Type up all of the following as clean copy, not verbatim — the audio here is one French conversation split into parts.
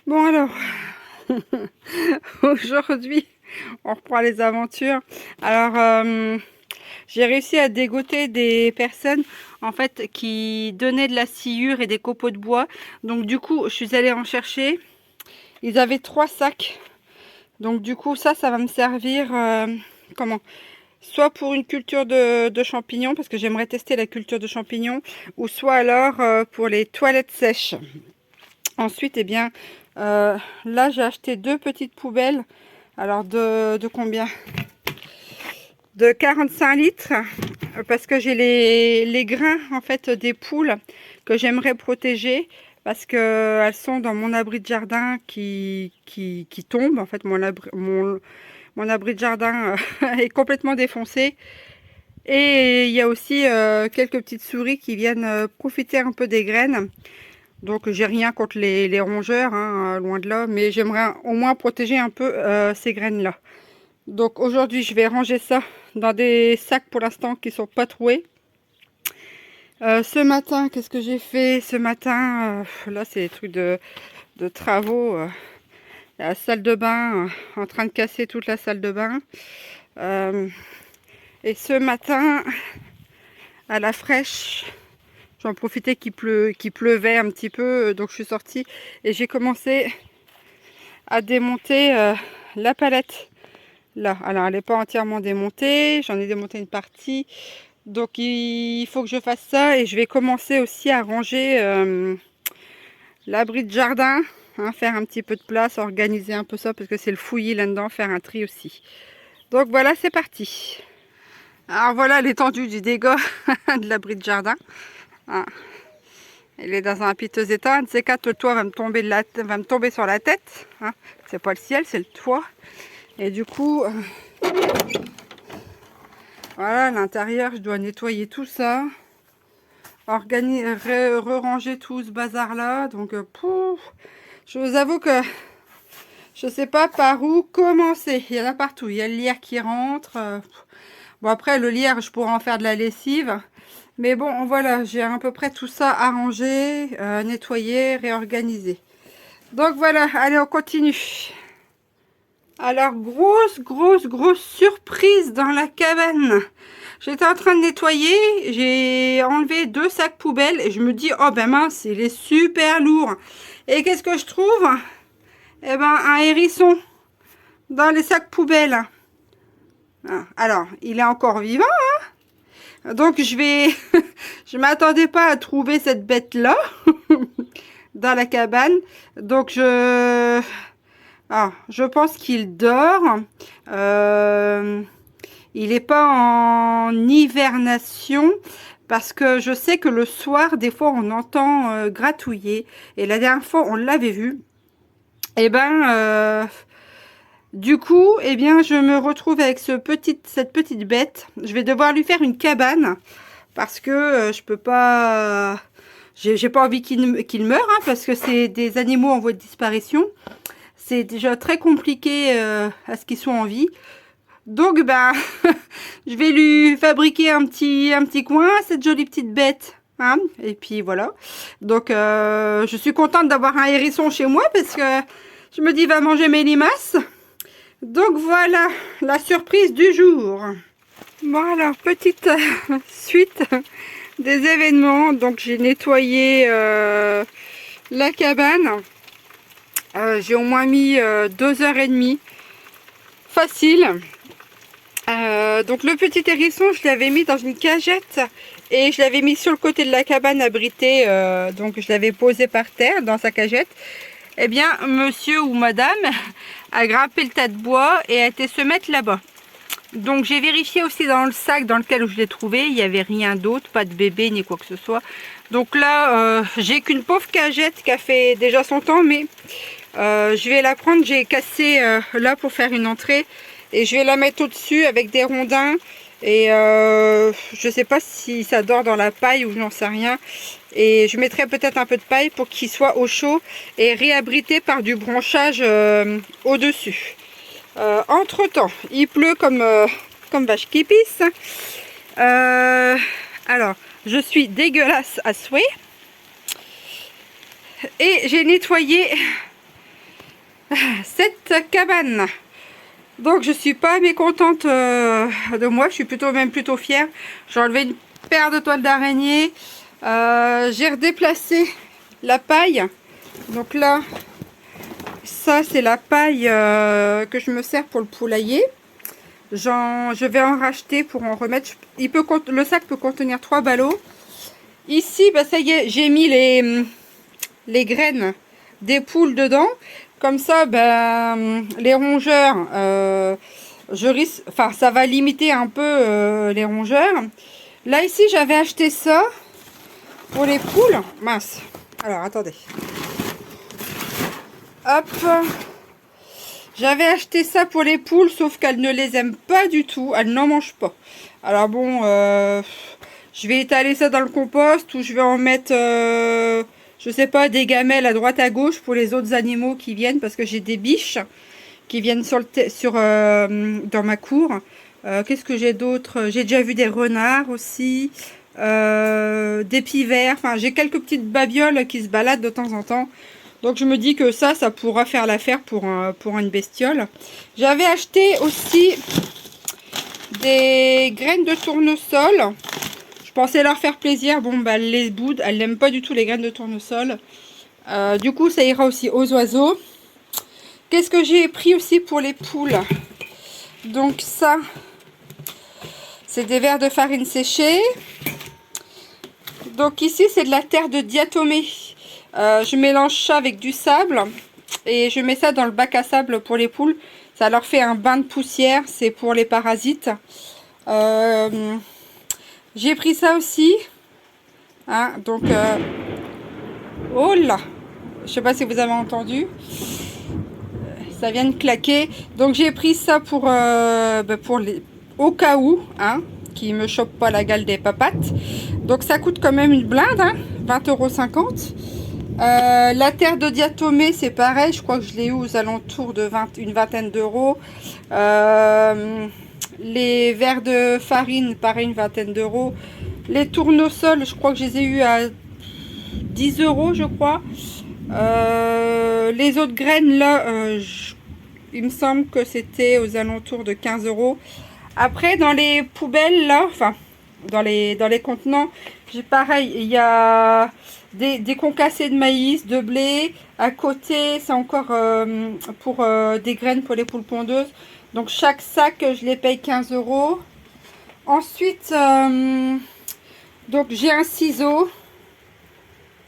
Bon alors, aujourd'hui, on reprend les aventures. Alors, j'ai réussi à dégoter des personnes en fait qui donnaient de la sciure et des copeaux de bois. Donc du coup, je suis allée en chercher. Ils avaient 3 sacs. Donc du coup, ça va me servir comment? Soit pour une culture de champignons, parce que j'aimerais tester la culture de champignons, ou soit alors pour les toilettes sèches. Ensuite, eh bien, là, j'ai acheté 2 petites poubelles. Alors, de combien? De 45 litres. Parce que j'ai les grains, en fait, des poules que j'aimerais protéger. Parce qu'elles sont dans mon abri de jardin qui tombe. En fait, mon abri de jardin est complètement défoncé. Et il y a aussi quelques petites souris qui viennent profiter un peu des graines. Donc j'ai rien contre les rongeurs, hein, loin de là, mais j'aimerais au moins protéger un peu ces graines-là. Donc aujourd'hui je vais ranger ça dans des sacs pour l'instant qui sont pas troués. Ce matin, qu'est-ce que j'ai fait ce matin? Là c'est des trucs de travaux. La salle de bain, en train de casser toute la salle de bain. Et ce matin, à la fraîche, j'en profitais qu'il pleuvait un petit peu, donc je suis sortie et j'ai commencé à démonter la palette là. Alors elle n'est pas entièrement démontée, j'en ai démonté une partie, donc il faut que je fasse ça et je vais commencer aussi à ranger l'abri de jardin, hein, faire un petit peu de place, organiser un peu ça parce que c'est le fouillis là-dedans, faire un tri aussi. Donc voilà, c'est parti. Alors voilà l'étendue du dégât de l'abri de jardin. Ah, il est dans un piteux état. Un de ces quatre, le toit va me tomber sur la tête. Hein. C'est pas le ciel, c'est le toit. Et du coup, voilà, l'intérieur, je dois nettoyer tout ça. Ranger tout ce bazar-là. Donc, pouf, je vous avoue que je sais pas par où commencer. Il y en a partout. Il y a le lierre qui rentre. Bon, après, le lierre, je pourrais en faire de la lessive. Mais bon, voilà, j'ai à peu près tout ça arrangé, nettoyé, réorganisé. Donc voilà, allez, on continue. Alors, grosse surprise dans la cabane. J'étais en train de nettoyer, j'ai enlevé 2 sacs poubelles et je me dis, oh ben mince, il est super lourd. Et qu'est-ce que je trouve? Eh ben, un hérisson dans les sacs poubelles. Alors, il est encore vivant, hein? Donc je vais... je m'attendais pas à trouver cette bête-là dans la cabane. Donc je pense qu'il dort. Il n'est pas en hibernation parce que je sais que le soir, des fois, on entend gratouiller. Et la dernière fois, on l'avait vu. Et ben, du coup, eh bien, je me retrouve avec cette petite bête. Je vais devoir lui faire une cabane parce que je peux pas. J'ai pas envie qu'il meure, hein, parce que c'est des animaux en voie de disparition. C'est déjà très compliqué à ce qu'ils soient en vie. Donc, ben, je vais lui fabriquer un petit coin, cette jolie petite bête. Hein, et puis voilà. Donc, je suis contente d'avoir un hérisson chez moi parce que je me dis, il va manger mes limaces. Donc, voilà la surprise du jour. Bon, alors, petite suite des événements. Donc, j'ai nettoyé la cabane. J'ai au moins mis 2 h 30. Facile. Donc le petit hérisson, je l'avais mis dans une cagette et je l'avais mis sur le côté de la cabane abrité. Donc je l'avais posé par terre dans sa cagette. Eh bien, monsieur ou madame a grimpé le tas de bois et a été se mettre là-bas. Donc j'ai vérifié aussi dans le sac dans lequel je l'ai trouvé, il n'y avait rien d'autre, pas de bébé ni quoi que ce soit. Donc là, j'ai qu'une pauvre cagette qui a fait déjà son temps, mais je vais la prendre. J'ai cassé là pour faire une entrée et je vais la mettre au-dessus avec des rondins. Et je sais pas si ça dort dans la paille ou j'en sais rien. Et je mettrai peut-être un peu de paille pour qu'il soit au chaud et réabrité par du branchage au-dessus. Entre temps, il pleut comme vache qui pisse. Alors, je suis dégueulasse à souhait. Et j'ai nettoyé cette cabane. Donc je suis pas mécontente de moi, je suis plutôt fière. J'ai enlevé une paire de toiles d'araignée. J'ai redéplacé la paille. Donc là, ça c'est la paille que je me sers pour le poulailler. Je vais en racheter pour en remettre. Le sac peut contenir 3 ballots. Ici, bah, ça y est, j'ai mis les graines des poules dedans. Comme ça, ben, les rongeurs, ça va limiter un peu les rongeurs. Là, ici, j'avais acheté ça pour les poules. Mince. Alors, attendez. Hop. J'avais acheté ça pour les poules, sauf qu'elles ne les aiment pas du tout. Elles n'en mangent pas. Alors bon, je vais étaler ça dans le compost ou je vais en mettre, je sais pas, des gamelles à droite à gauche pour les autres animaux qui viennent. Parce que j'ai des biches qui viennent dans ma cour. Qu'est-ce que j'ai d'autre? J'ai déjà vu des renards aussi. Des pivers. Enfin, j'ai quelques petites babioles qui se baladent de temps en temps. Donc je me dis que ça pourra faire l'affaire pour une bestiole. J'avais acheté aussi des graines de tournesol. Je pensais leur faire plaisir. Bon, bah, elles les boudent. Elles n'aiment pas du tout les graines de tournesol. Du coup, ça ira aussi aux oiseaux. Qu'est-ce que j'ai pris aussi pour les poules? Donc ça, c'est des verres de farine séchée. Donc ici, c'est de la terre de diatomée. Je mélange ça avec du sable et je mets ça dans le bac à sable pour les poules. Ça leur fait un bain de poussière, c'est pour les parasites. J'ai pris ça aussi. Hein, donc, oh là, je sais pas si vous avez entendu. Ça vient de claquer. Donc j'ai pris ça pour au cas où, hein, qui me chope pas la gale des papates. Donc ça coûte quand même une blinde, hein, 20,50 €. La terre de diatomée, c'est pareil, je crois que je l'ai eu aux alentours de une vingtaine d'euros. Les verres de farine, pareil, une vingtaine d'euros. Les tournesols, je crois que je les ai eu à 10 €, je crois. Les autres graines, là, il me semble que c'était aux alentours de 15 €. Après, dans les poubelles, là, enfin, dans les contenants, j'ai pareil, il y a des concassés de maïs, de blé. À côté, c'est encore pour des graines pour les poules pondeuses. Donc chaque sac, je les paye 15 €. Ensuite, donc j'ai un ciseau.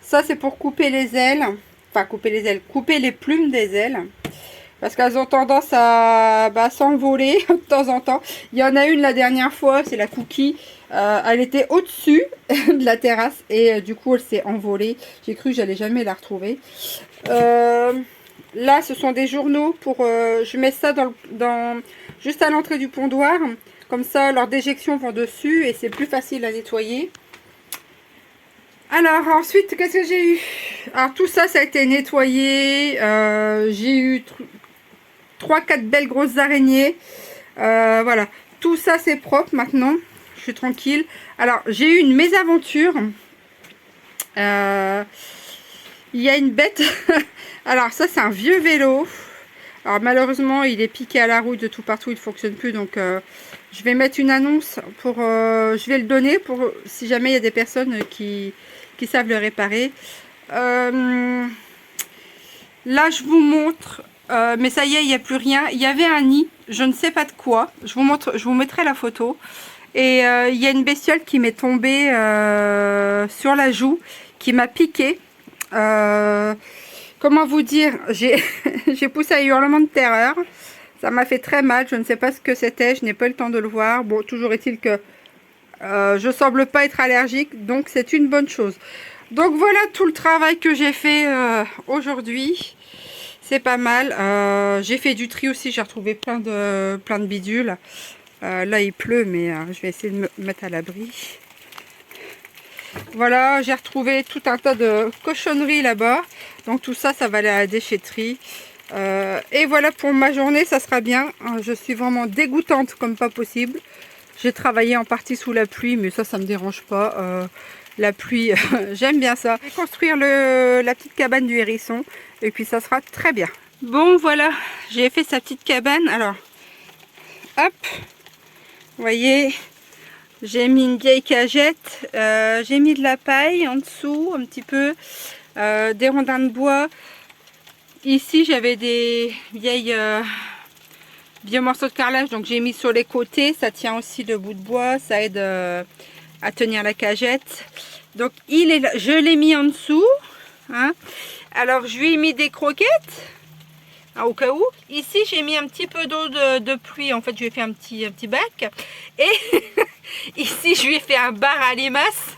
Ça, c'est pour couper les ailes. Enfin, couper les plumes des ailes. Parce qu'elles ont tendance à s'envoler de temps en temps. Il y en a une la dernière fois, c'est la Cookie. Elle était au-dessus de la terrasse et du coup elle s'est envolée. J'ai cru que j'allais jamais la retrouver. Là, ce sont des journaux pour. Je mets ça juste à l'entrée du pondoir. Comme ça, leurs déjections vont dessus et c'est plus facile à nettoyer. Alors ensuite, qu'est-ce que j'ai eu? Alors tout ça, ça a été nettoyé. J'ai eu 3-4 belles grosses araignées. Voilà, tout ça c'est propre maintenant. Je suis tranquille. Alors j'ai eu une mésaventure. Il y a une bête. Alors ça c'est un vieux vélo. Alors malheureusement il est piqué à la rouille de tout partout, il ne fonctionne plus. Donc je vais mettre une annonce pour. Je vais le donner pour si jamais il y a des personnes qui savent le réparer. Là je vous montre. Mais ça y est, il n'y a plus rien. Il y avait un nid, je ne sais pas de quoi. Je vous mettrai la photo. Et il y a une bestiole qui m'est tombée sur la joue, qui m'a piqué. Comment vous dire, j'ai poussé un hurlement de terreur. Ça m'a fait très mal. Je ne sais pas ce que c'était. Je n'ai pas eu le temps de le voir. Bon, toujours est-il que je semble pas être allergique, donc c'est une bonne chose. Donc voilà tout le travail que j'ai fait aujourd'hui. C'est pas mal. J'ai fait du tri aussi. J'ai retrouvé plein de bidules. Là il pleut, mais je vais essayer de me mettre à l'abri. Voilà, j'ai retrouvé tout un tas de cochonneries là-bas. Donc tout ça, ça va aller à la déchetterie. Et voilà pour ma journée, ça sera bien. Je suis vraiment dégoûtante comme pas possible. J'ai travaillé en partie sous la pluie, mais ça me dérange pas. La pluie, j'aime bien ça. Je vais construire la petite cabane du hérisson. Et puis ça sera très bien. Bon, voilà, j'ai fait sa petite cabane. Alors, hop, vous voyez, j'ai mis une vieille cagette, j'ai mis de la paille en dessous, un petit peu, des rondins de bois. Ici, j'avais des vieilles vieux morceaux de carrelage, donc j'ai mis sur les côtés. Ça tient aussi le bout de bois, ça aide à tenir la cagette. Donc, il est là. Je l'ai mis en dessous. Hein. Alors, je lui ai mis des croquettes. Au cas où. Ici, j'ai mis un petit peu d'eau de pluie. En fait, je lui ai fait un petit bac. Et ici, je lui ai fait un bar à limaces.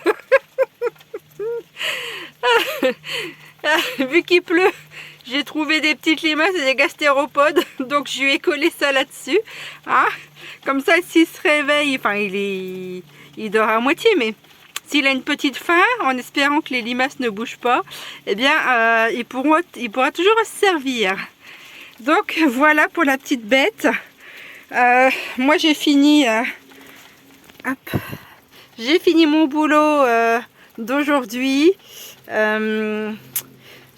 Vu qu'il pleut, j'ai trouvé des petites limaces et des gastéropodes. Donc, je lui ai collé ça là-dessus. Hein. Comme ça, s'il se réveille, enfin, il dort à moitié, mais s'il a une petite faim, en espérant que les limaces ne bougent pas, eh bien, il pourra toujours se servir. Donc voilà pour la petite bête. Moi j'ai fini j'ai fini mon boulot d'aujourd'hui. Je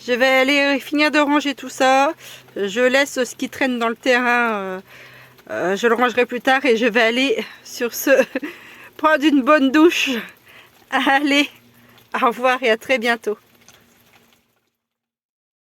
vais aller finir de ranger tout ça. Je laisse ce qui traîne dans le terrain, je le rangerai plus tard, et je vais aller sur ce prendre une bonne douche. Allez, au revoir et à très bientôt.